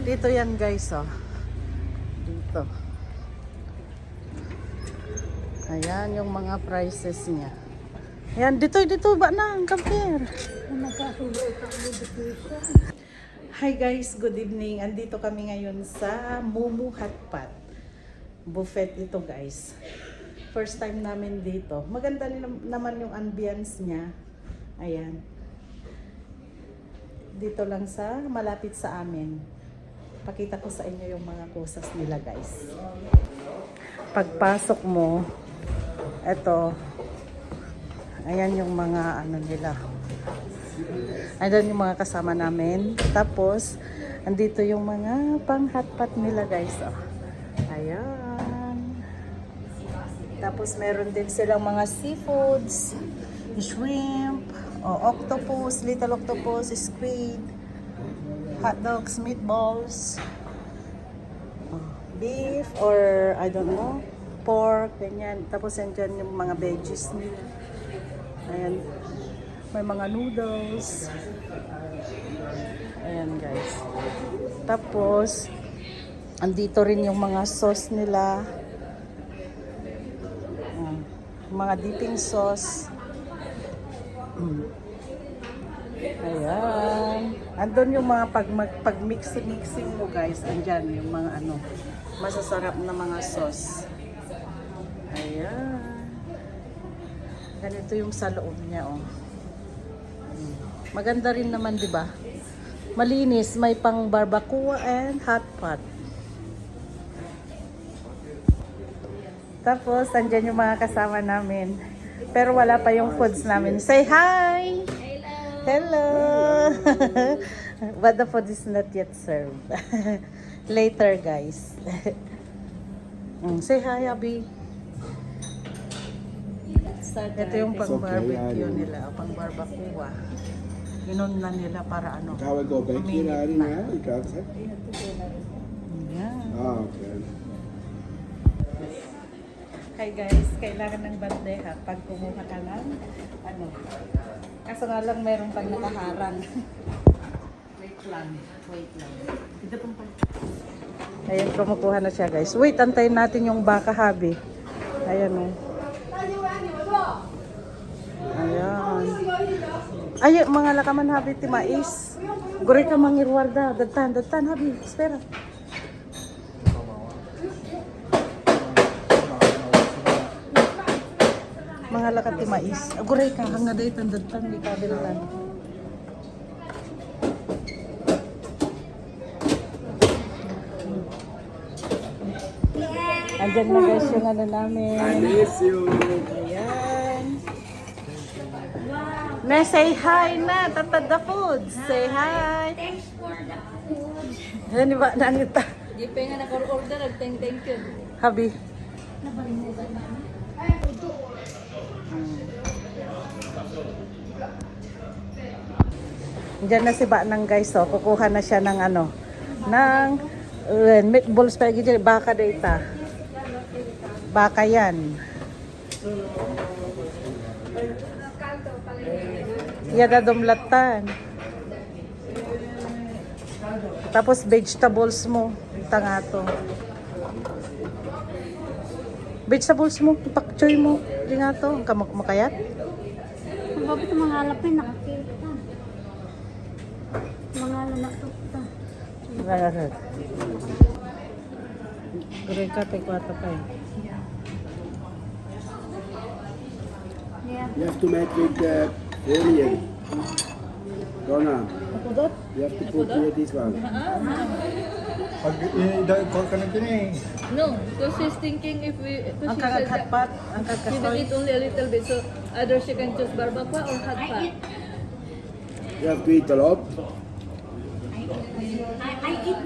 Dito yan guys, oh. Dito. Ayan yung mga prices niya. Ayan, dito ba na? Compare. Hi guys, good evening. Andito kami ngayon sa Mumu Hotpot. Buffet ito guys. First time namin dito. Maganda naman yung ambience niya. Ayan. Dito lang sa, malapit sa amin. Pakita ko sa inyo yung mga kusas nila guys. Pagpasok mo, eto, ayan yung mga ano nila. Ayan yung mga kasama namin. Tapos, andito yung mga pang hotpot nila guys. Oh. Ayan. Tapos meron din silang mga seafoods, shrimp, octopus, little octopus, squid, hot dogs, meatballs, beef, or I don't know, pork, ganyan. Tapos andyan yung mga veggies nila. Ayan. May mga noodles. Ayan guys. Tapos, andito rin yung mga sauce nila. Mga dipping sauce. Ayan. Andun yung mga pag-mixing mo guys. Andyan yung mga ano, masasarap na mga sauce. Ayan. Ganito yung sa loob niya, oh. Maganda rin naman, 'di ba? Malinis, may pang barbacoa and hot pot. Tapos andyan yung mga kasama namin. Pero wala pa yung foods namin. Say hi. Hello. But the food is not yet served. Later, guys. Say hi, Abby. Ito yung pang-barbecue nila, pang-barbacoa. Inon na nila para ano. Gaan we go back hier naar die, hè? Die kant, hè? Ayan. Ah, oké. Hi guys, kailangan ng bandeja pag kumuha ka ng ano. Kaso nga lang mayroon pag nakaharang. Wait lang. Ito pong pag... Ayan, kumukuha na siya guys. Wait, antayin natin yung baka habi. Ayan o. Ayan. Ay, mga lakaman habi ti mais. Guri ka mangirwarda. Datan habi. Espera. Mga lakat ti mais. Guri ka hanga daytan datan di kabilan. Andyan na guys yung ano namin. I miss you. Ayan. Na say hi na, Tata the food. Say hi. Thanks for the food. Ano ba nangita? Di pa nga naka-order, thank you. Habi. Diyan na si Banang guys, oh. Kukuha na siya ng ano, ng meatballs pa gid baka data. Baka yan. Yada dumlatan. Tapos vegetables mo, tangato. Vegetables mo, pakchoy mo, di nga to, makayat. Bakit mga alapin nakakita? Mga lalatok ta. Rararad. Guray ka, tay kwata pa eh. Yeah. You have to make with onion. Donna, Ako dot? you have to put here this one. Pag i-call ka ng pinay. No, because she's thinking if we, because Ang she said that kagaghatpat, ang she will kagkasoy. eat only a little bit, so either she can choose barbacoa or hot pot. You have to eat a lot. I eat